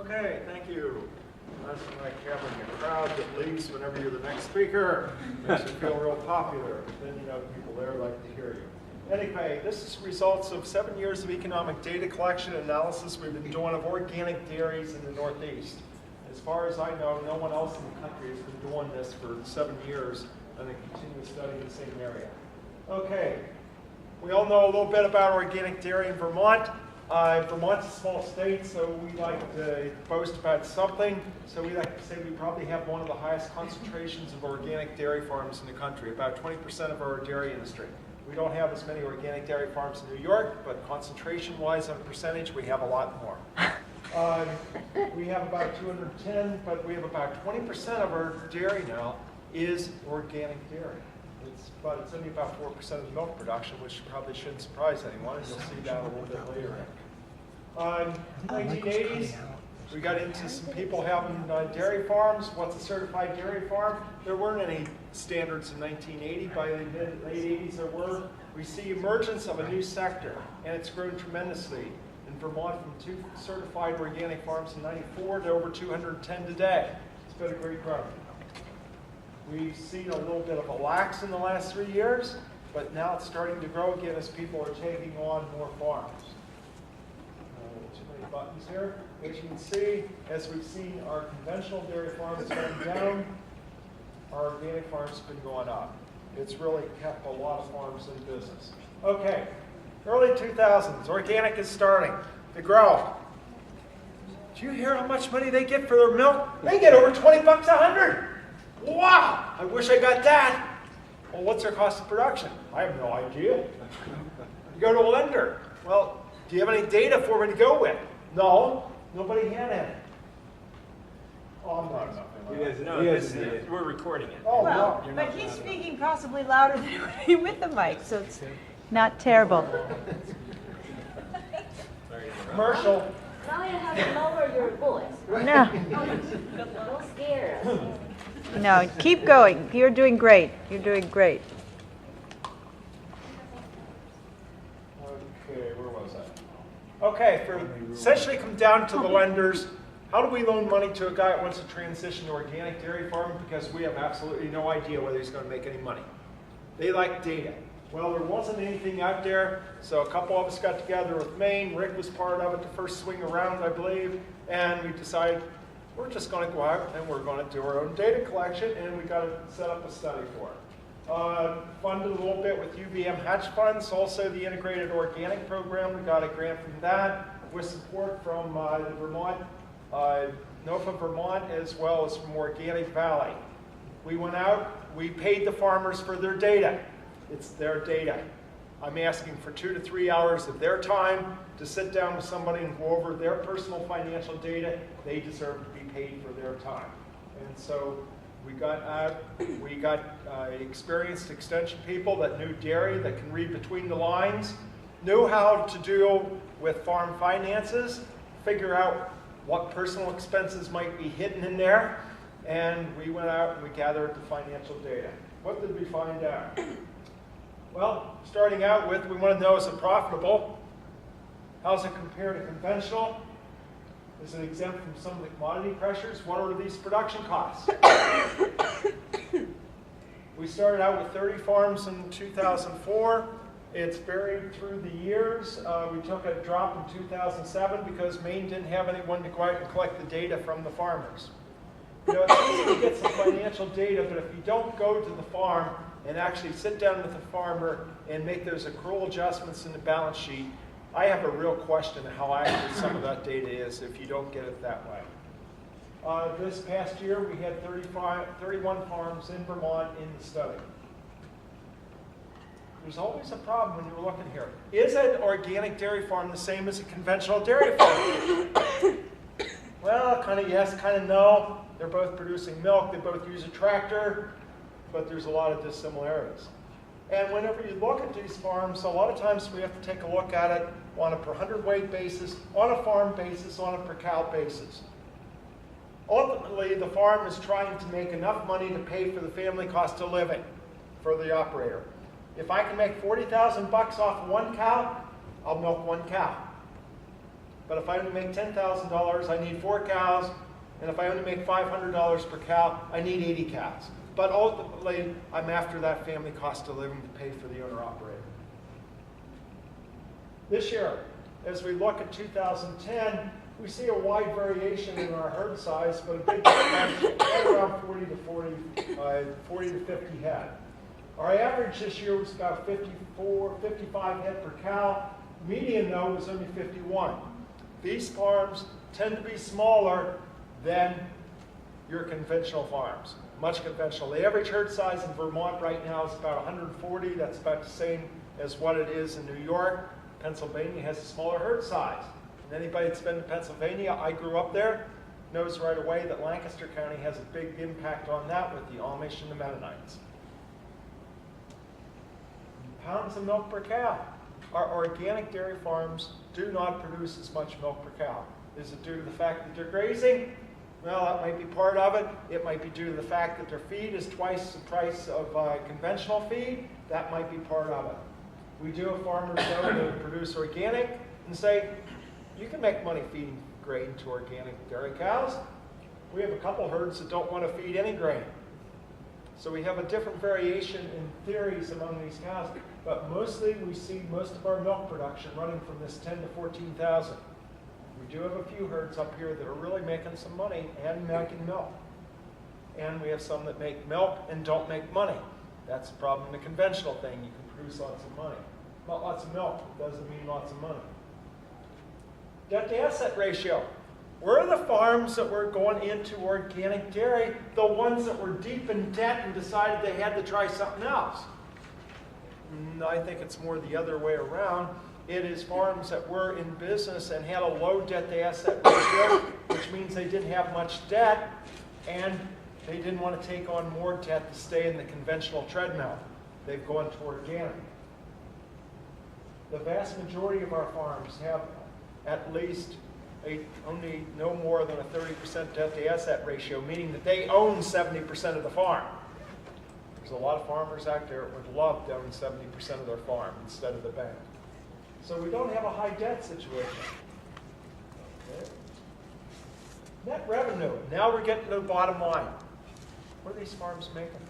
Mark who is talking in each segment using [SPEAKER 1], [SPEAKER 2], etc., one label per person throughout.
[SPEAKER 1] Okay, thank you. That's like having a crowd that leaves whenever you're the next speaker. Makes you feel real popular. Then you know people there like to hear you. Anyway, this is results of 7 years of economic data collection and analysis we've been doing of organic dairies in the Northeast. As far as I know, no one else in the country has been doing this for 7 years and they continue to study the same area. Okay, we all know a little bit about organic dairy in Vermont. Vermont's a small state, so we like to boast about something. So we like to say we probably have one of the highest concentrations of organic dairy farms in the country, about 20% of our dairy industry. We don't have as many organic dairy farms in New York, but concentration-wise on percentage, we have a lot more. We have about 210, but we have about 20% of our dairy now is organic dairy. But it's only about 4% of the milk production, which probably shouldn't surprise anyone, and you'll see that a little bit later. In the 1980s, we got into some people having dairy farms. What's a certified dairy farm? There weren't any standards in 1980. By the late 80s, there were. We see emergence of a new sector, and it's grown tremendously in Vermont from 2 certified organic farms in 94 to over 210 today. It's been a great growth. We've seen a little bit of a lax in the last 3 years, but now it's starting to grow again as people are taking on more farms. Too many buttons here. As you can see, as we've seen our conventional dairy farms going down, our organic farms have been going up. It's really kept a lot of farms in business. Okay, early 2000s, organic is starting to grow. Do you hear how much money they get for their milk? They get over 20 bucks a hundred. Wow, I wish I got that. Well, what's their cost of production? I have no idea. You go to a lender. Well, do you have any data for me to go with? No, nobody had any. Oh, I'm not.
[SPEAKER 2] No, we're recording it.
[SPEAKER 1] Oh,
[SPEAKER 3] well,
[SPEAKER 1] no.
[SPEAKER 3] but he's speaking possibly louder than with the mic, so it's not terrible.
[SPEAKER 1] Commercial.
[SPEAKER 4] Now you have to lower your voice.
[SPEAKER 3] No,
[SPEAKER 4] Don't scare us.
[SPEAKER 3] no, keep going. You're doing great. You're doing great.
[SPEAKER 1] Okay, where was I? Okay, essentially come down to the lenders. How do we loan money to a guy that wants to transition to organic dairy farming? Because we have absolutely no idea whether he's going to make any money. They like data. Well, there wasn't anything out there, so a couple of us got together with Maine. Rick was part of it the first swing around, I believe, and we decided we're just going to go out and we're going to do our own data collection, and we got to set up a study for it. Funded a little bit with UVM hedge funds, also the integrated organic program. We got a grant from that with support from the Vermont, NOFA Vermont, as well as from Organic Valley. We went out, we paid the farmers for their data. It's their data. I'm asking for 2 to 3 hours of their time to sit down with somebody and go over their personal financial data. They deserve to be paid for their time. And so we got experienced extension people that knew dairy, that can read between the lines, knew how to deal with farm finances, figure out what personal expenses might be hidden in there, and we went out and we gathered the financial data. What did we find out? Well, starting out with, we want to know, is it profitable? How does it compare to conventional? Is it exempt from some of the commodity pressures? What are these production costs? We started out with 30 farms in 2004. It's varied through the years. We took a drop in 2007 because Maine didn't have anyone to go out and collect the data from the farmers. You know, it's easy to get some financial data, but if you don't go to the farm and actually sit down with the farmer and make those accrual adjustments in the balance sheet, I have a real question of how accurate some of that data is if you don't get it that way. This past year, we had 31 farms in Vermont in the study. There's always a problem when you're looking here. Is an organic dairy farm the same as a conventional dairy farm? Well, kind of yes, kind of no. They're both producing milk. They both use a tractor, but there's a lot of dissimilarities. And whenever you look at these farms, a lot of times we have to take a look at it on a per hundredweight basis, on a farm basis, on a per cow basis. Ultimately, the farm is trying to make enough money to pay for the family cost of living for the operator. If I can make 40,000 bucks off one cow, I'll milk one cow. But if I only make $10,000, I need 4 cows. And if I only make $500 per cow, I need 80 cows. But ultimately, I'm after that family cost of living to pay for the owner-operator. This year, as we look at 2010, we see a wide variation in our herd size, but a big difference right around 40 to 50 head. Our average this year was about 55 head per cow. Median, though, was only 51. These farms tend to be smaller than your conventional farms, much conventional. The average herd size in Vermont right now is about 140. That's about the same as what it is in New York. Pennsylvania has a smaller herd size. And anybody that's been to Pennsylvania, I grew up there, knows right away that Lancaster County has a big impact on that with the Amish and the Mennonites. Pounds of milk per cow. Our organic dairy farms do not produce as much milk per cow. Is it due to the fact that they're grazing? Well, that might be part of it. It might be due to the fact that their feed is twice the price of conventional feed. That might be part of it. We do have farmers, though, that produce organic and say, you can make money feeding grain to organic dairy cows. We have a couple herds that don't want to feed any grain. So we have a different variation in theories among these cows, but mostly we see most of our milk production running from this 10 to 14,000. We do have a few herds up here that are really making some money and making milk. And we have some that make milk and don't make money. That's the problem in the conventional thing. You can produce lots of money. Not lots of milk, it doesn't mean lots of money. Debt to asset ratio. Where are the farms that were going into organic dairy, the ones that were deep in debt and decided they had to try something else? I think it's more the other way around. It is farms that were in business and had a low debt to asset ratio, which means they didn't have much debt, and they didn't want to take on more debt to stay in the conventional treadmill. They've gone to organic. The vast majority of our farms have at least only no more than a 30% debt to asset ratio, meaning that they own 70% of the farm. There's a lot of farmers out there that would love to own 70% of their farm instead of the bank. So we don't have a high debt situation. Okay. Net revenue. Now we're getting to the bottom line. What are these farms making?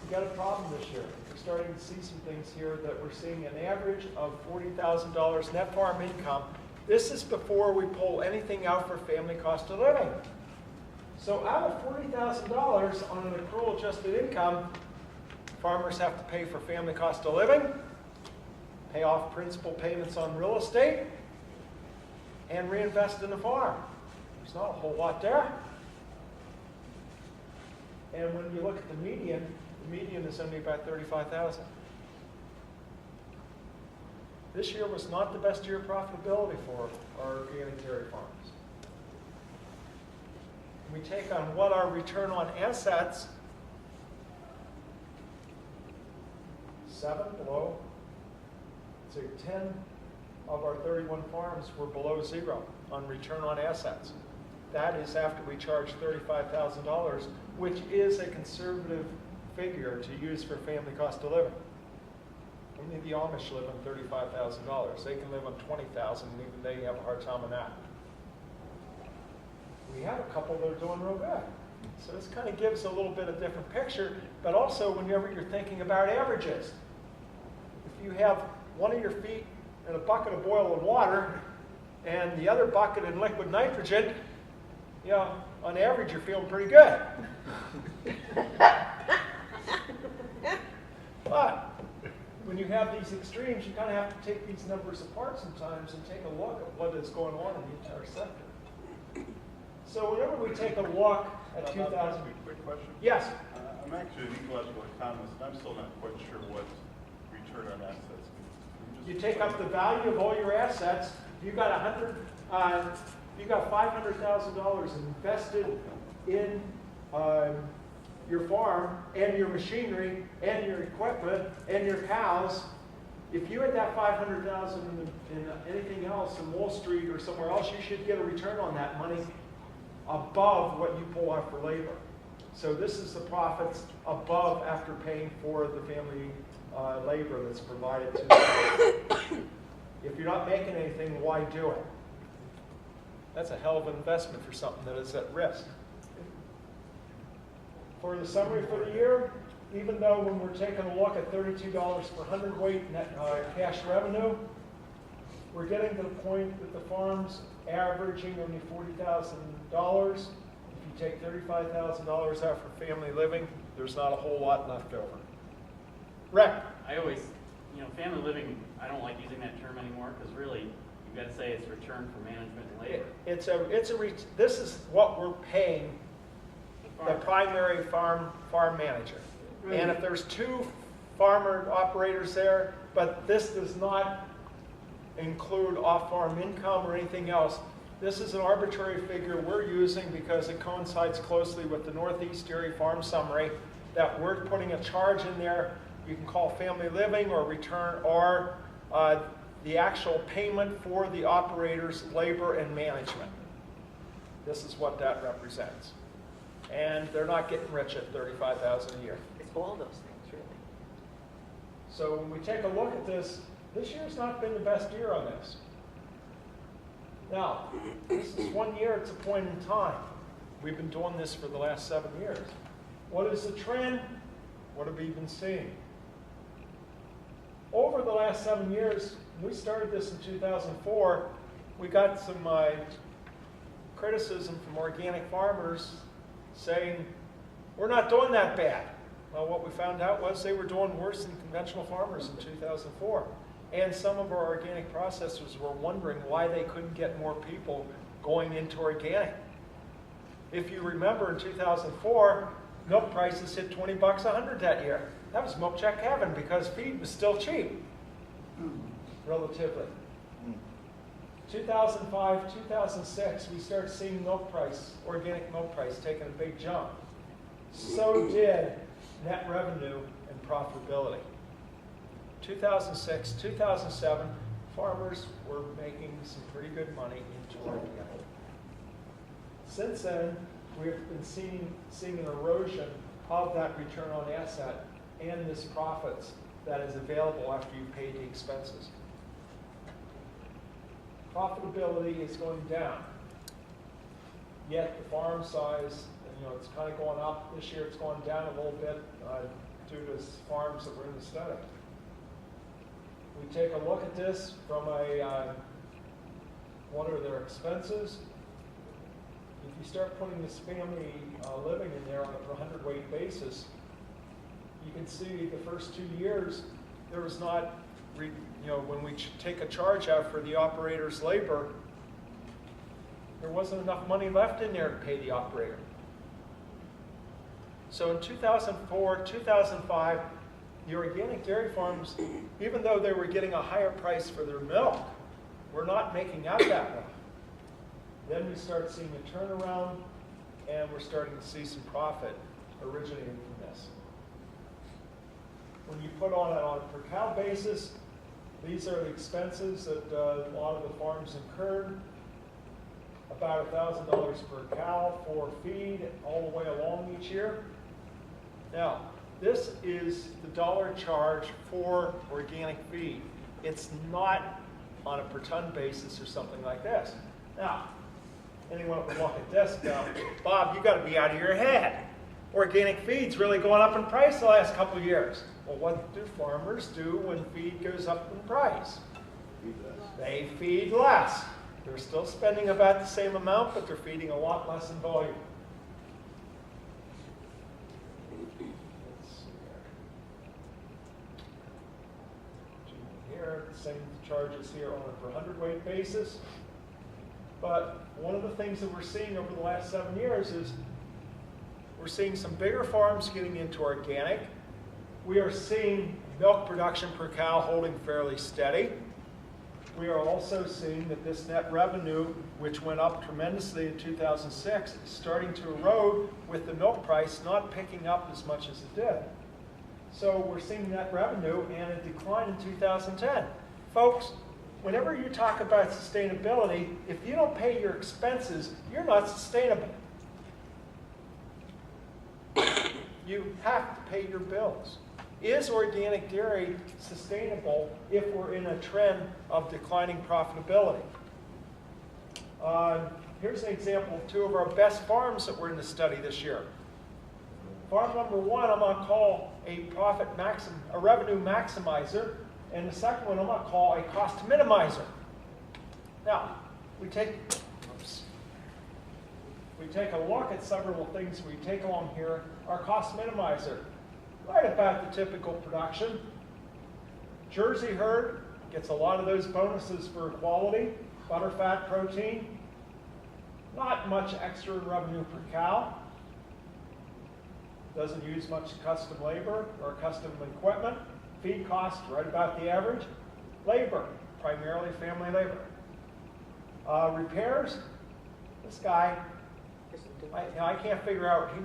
[SPEAKER 1] We've got a problem this year. We're starting to see some things here that we're seeing an average of $40,000 net farm income. This is before we pull anything out for family cost of living. So out of $40,000 on an accrual adjusted income, farmers have to pay for family cost of living, pay off principal payments on real estate, and reinvest in the farm. There's not a whole lot there. And when you look at the median is only about $35,000. This year was not the best year of profitability for our organic dairy farms. We take on what our return on assets, 7 below, so 10 of our 31 farms were below 0 on return on assets. That is after we charge $35,000, which is a conservative figure to use for family cost of living. Only the Amish live on $35,000. They can live on $20,000, and even they have a hard time on that. We have a couple that are doing real good. So this kind of gives a little bit of different picture, but also whenever you're thinking about averages. If you have one of your feet in a bucket of boiling water and the other bucket in liquid nitrogen, you know, on average you're feeling pretty good. But when you have these extremes, you kind of have to take these numbers apart sometimes and take a look at what is going on in the entire sector. So whenever we take a look at 2000...
[SPEAKER 5] Quick question?
[SPEAKER 1] Yes?
[SPEAKER 5] I'm actually an ecological economist, and I'm still not quite sure what return on assets means.
[SPEAKER 1] You take up the value of all your assets. You got $500,000 invested in your farm and your machinery and your equipment and your cows. If you had that $500,000 in anything else in Wall Street or somewhere else, you should get a return on that money above what you pull out for labor. So this is the profits above after paying for the family labor that's provided to them. If you're not making anything, why do it? That's a hell of an investment for something that is at risk. For the summary for the year, even though when we're taking a look at $32 per hundredweight net cash revenue, we're getting to the point that the farm's averaging only $40,000. If you take $35,000 out for family living, there's not a whole lot left over. Rick?
[SPEAKER 6] I always, family living, I don't like using that term anymore because really, you've got to say it's return for management and labor.
[SPEAKER 1] This is what we're paying the primary farm manager.
[SPEAKER 6] Right.
[SPEAKER 1] And if there's two farmer operators there, but this does not include off-farm income or anything else, this is an arbitrary figure we're using because it coincides closely with the Northeast Dairy Farm Summary that we're putting a charge in there. You can call family living or return or the actual payment for the operator's labor and management. This is what that represents. And they're not getting rich at $35,000 a year.
[SPEAKER 7] It's all those things, really.
[SPEAKER 1] So when we take a look at this, this year's not been the best year on this. Now, this is 1 year, it's a point in time. We've been doing this for the last 7 years. What is the trend? What have we been seeing? Over the last 7 years, we started this in 2004, we got some criticism from organic farmers saying, we're not doing that bad. Well, what we found out was they were doing worse than conventional farmers in 2004. And some of our organic processors were wondering why they couldn't get more people going into organic. If you remember in 2004, milk prices hit 20 bucks a hundred that year. That was milk check heaven because feed was still cheap, relatively. 2005, 2006, we started seeing milk price, organic milk price, taking a big jump. So did net revenue and profitability. 2006, 2007, farmers were making some pretty good money into organic. Since then, we've been seeing an erosion of that return on asset and this profits that is available after you pay the expenses. Profitability is going down, yet the farm size, it's kind of going up. This year it's going down a little bit due to farms that were in the study. We take a look at this from what are their expenses. If you start putting this family living in there on a per hundredweight basis, you can see the first 2 years there was not, when we take a charge out for the operator's labor, there wasn't enough money left in there to pay the operator. So in 2004, 2005, the organic dairy farms, even though they were getting a higher price for their milk, were not making out that well. Then we start seeing a turnaround, and we're starting to see some profit originating from this. When you put on it on a per cow basis, these are the expenses that a lot of the farms incurred. About $1,000 per cow for feed all the way along each year. Now, this is the dollar charge for organic feed. It's not on a per ton basis or something like this. Now, anyone would look at this and go, Bob, you got to be out of your head. Organic feed's really going up in price the last couple of years. Well, what do farmers do when feed goes up in price? They feed less. They're still spending about the same amount, but they're feeding a lot less in volume. Here, the same charges here on a per hundredweight basis. But one of the things that we're seeing over the last 7 years is we're seeing some bigger farms getting into organic. We are seeing milk production per cow holding fairly steady. We are also seeing that this net revenue, which went up tremendously in 2006, is starting to erode with the milk price not picking up as much as it did. So we're seeing net revenue and a decline in 2010. Folks, whenever you talk about sustainability, if you don't pay your expenses, you're not sustainable. You have to pay your bills. is organic dairy sustainable if we're in a trend of declining profitability? Here's an example of two of our best farms that were in the study this year. Farm number one, I'm going to call a revenue maximizer, and the second one I'm going to call a cost minimizer. Now, we take a look at several things we take along here. Our cost minimizer, right about the typical production. Jersey herd gets a lot of those bonuses for quality, butter, fat, protein. Not much extra revenue per cow. Doesn't use much custom labor or custom equipment. Feed cost, right about the average. Labor, primarily family labor. Repairs, this guy, I can't figure out, he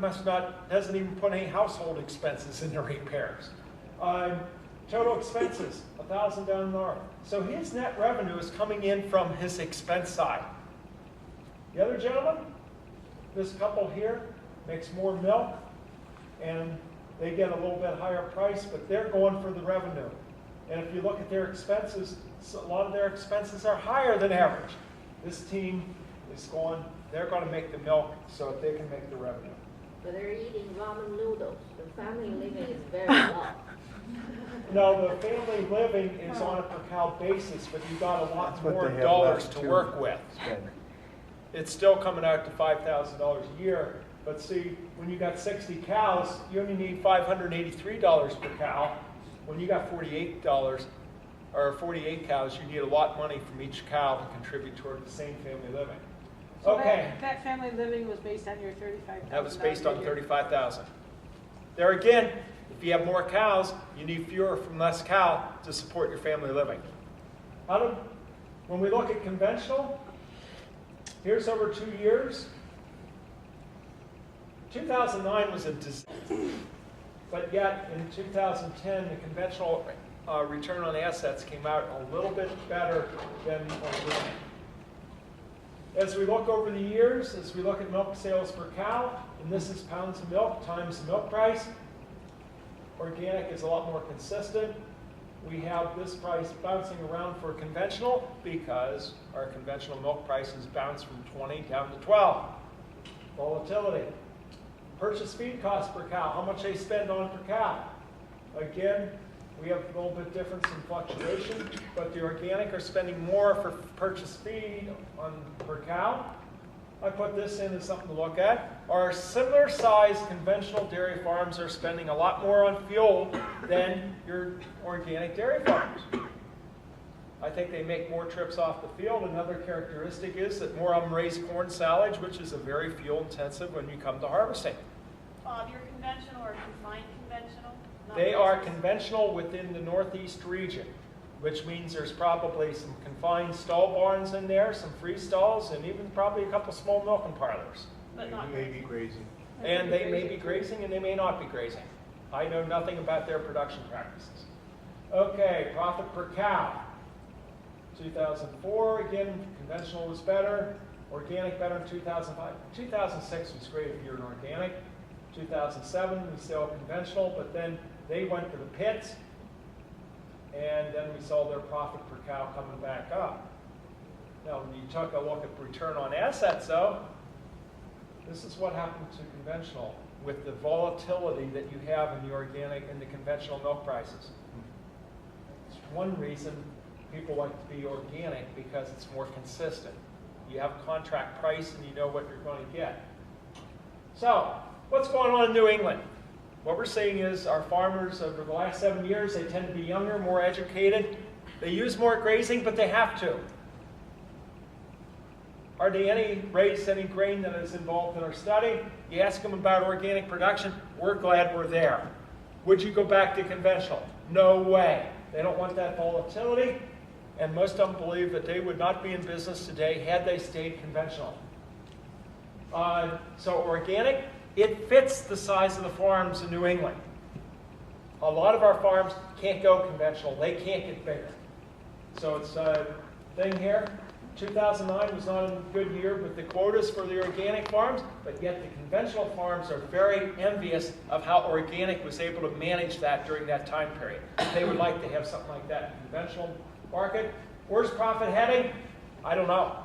[SPEAKER 1] doesn't even put any household expenses in the repairs. Total expenses, $1,000 down north. So his net revenue is coming in from his expense side. The other gentleman, this couple here, makes more milk, and they get a little bit higher price, but they're going for the revenue. And if you look at their expenses, a lot of their expenses are higher than average. This team is they're going to make the milk so that they can make the revenue.
[SPEAKER 4] But they're eating ramen noodles. The family living is very low.
[SPEAKER 1] No, the family living is on a per cow basis, but you've got a lot more dollars to work with. It's still coming out to $5,000 a year. But see, when you got 60 cows, you only need $583 per cow. When you got 48 cows, you need a lot of money from each cow to contribute toward the same family living.
[SPEAKER 7] So
[SPEAKER 1] Okay.
[SPEAKER 7] that family living was based on your $35,000.
[SPEAKER 1] That was based on $35,000. There again, if you have more cows, you need fewer from less cow to support your family living. When we look at conventional, here's over 2 years. 2009 was a disaster, but yet in 2010, the conventional return on assets came out a little bit better than organic. As we look over the years, as we look at milk sales per cow, and this is pounds of milk times the milk price, organic is a lot more consistent. We have this price bouncing around for conventional because our conventional milk prices bounce from 20 down to 12. Volatility. Purchase feed cost per cow, how much they spend on per cow. Again, we have a little bit difference in fluctuation, but the organic are spending more for purchase feed on per cow. I put this in as something to look at. Our similar sized conventional dairy farms are spending a lot more on fuel than your organic dairy farms. I think they make more trips off the field. Another characteristic is that more of them raise corn silage, which is a very fuel intensive when you come to harvesting.
[SPEAKER 8] Bob, you're conventional or confined conventional?
[SPEAKER 1] They are conventional within the northeast region, which means there's probably some confined stall barns in there, some free stalls, and even probably a couple small milking parlors.
[SPEAKER 8] But not
[SPEAKER 5] Maybe grazing.
[SPEAKER 1] And they may be grazing and they may not be grazing. I know nothing about their production practices. Okay, profit per cow. 2004, again, conventional was better. Organic better in 2005. 2006 was great if you're an organic. 2007, we saw conventional, but then they went to the pits, and then we saw their profit per cow coming back up. Now, when you took a look at return on assets, though, this is what happened to conventional with the volatility that you have in the organic and the conventional milk prices. It's one reason people like to be organic, because it's more consistent. You have contract price and you know what you're going to get. So, what's going on in New England? What we're seeing is our farmers over the last 7 years, they tend to be younger, more educated. They use more grazing, but they have to. Are they raised any grain that is involved in our study? You ask them about organic production, we're glad we're there. Would you go back to conventional? No way. They don't want that volatility, and most of them believe that they would not be in business today had they stayed conventional. So organic, it fits the size of the farms in New England. A lot of our farms can't go conventional. They can't get bigger. So it's a thing here. 2009 was not a good year with the quotas for the organic farms, but yet the conventional farms are very envious of how organic was able to manage that during that time period. They would like to have something like that in the conventional market. Where's profit heading? I don't know.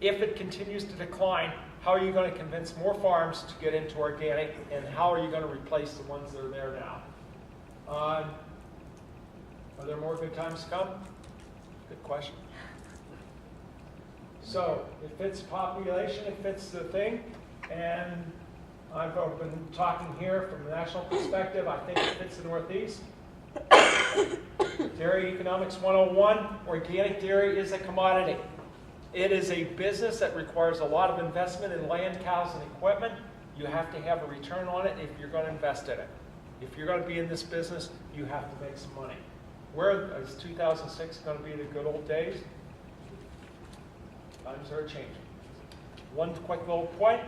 [SPEAKER 1] If it continues to decline, how are you going to convince more farms to get into organic, and how are you going to replace the ones that are there now? Are there more good times to come? Good question. So it fits population, it fits the thing, and I've been talking here from a national perspective. I think it fits the Northeast. Dairy Economics 101, organic dairy is a commodity. It is a business that requires a lot of investment in land, cows, and equipment. You have to have a return on it if you're going to invest in it. If you're going to be in this business, you have to make some money. Where is 2006 going to be the good old days? Times are changing. One quick little point.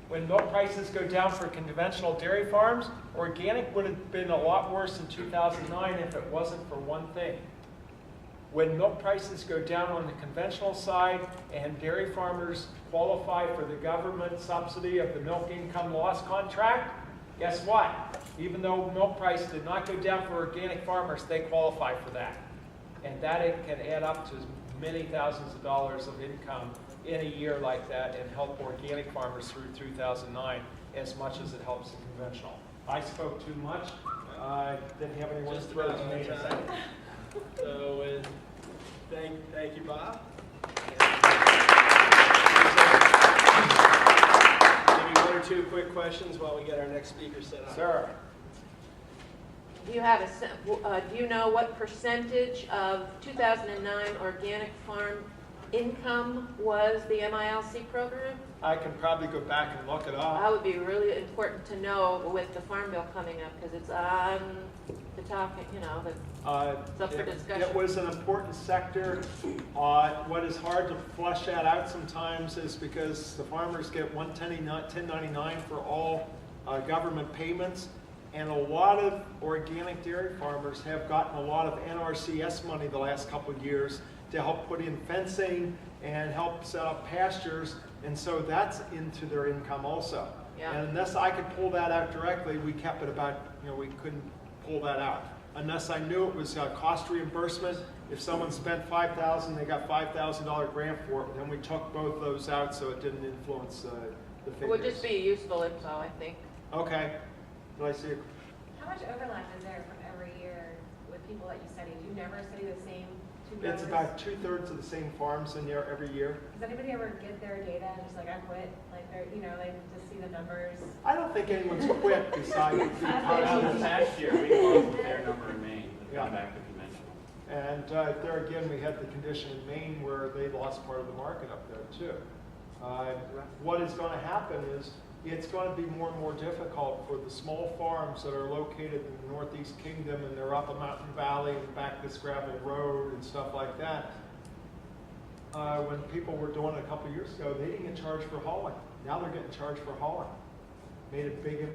[SPEAKER 1] When milk prices go down for conventional dairy farms, organic would have been a lot worse in 2009 if it wasn't for one thing. When milk prices go down on the conventional side and dairy farmers qualify for the government subsidy of the milk income loss contract, guess what? Even though milk price did not go down for organic farmers, they qualify for that. And that it can add up to many thousands of dollars of income in a year like that and help organic farmers through 2009 as much as it helps the conventional. I spoke too much. Didn't have anyone to throw to me in a second.
[SPEAKER 2] So, thank you, Bob. Maybe one or two quick questions while we get our next speaker set up.
[SPEAKER 1] Sir.
[SPEAKER 4] Do you have do you know what percentage of 2009 organic farm income was the MILC program?
[SPEAKER 1] I can probably go back and look it up.
[SPEAKER 4] That would be really important to know with the Farm Bill coming up, because it's on the topic, you know, it's up for discussion.
[SPEAKER 1] It was an important sector. What is hard to flush that out sometimes is because the farmers get 1099 for all government payments, and a lot of organic dairy farmers have gotten a lot of NRCS money the last couple of years to help put in fencing and help set up pastures, and so that's into their income also.
[SPEAKER 4] Yeah.
[SPEAKER 1] And unless I could pull that out directly, we kept it about, we couldn't pull that out. Unless I knew it was cost reimbursement. If someone spent $5,000, they got $5,000 grant for it, then we took both those out so it didn't influence the figures.
[SPEAKER 4] It would just be useful info, I think.
[SPEAKER 1] Okay. Did I see it?
[SPEAKER 8] How much overlap is there from every year with people that you study? Do you never study the same two growers?
[SPEAKER 1] It's about 2/3 of the same farms in there every year.
[SPEAKER 8] Does anybody ever get their data and just like, I quit? Like, they're, they just see the numbers?
[SPEAKER 1] I don't think anyone's quit besides the
[SPEAKER 6] This past year, we closed their number in Maine, but gone back to conventional.
[SPEAKER 1] And there again, we had the condition in Maine where they lost part of the market up there too. What is going to happen is it's going to be more and more difficult for the small farms that are located in the Northeast Kingdom and they're up a mountain valley and back this gravel road and stuff like that. When people were doing it a couple of years ago, they didn't get charged for hauling. Now they're getting charged for hauling. Made a big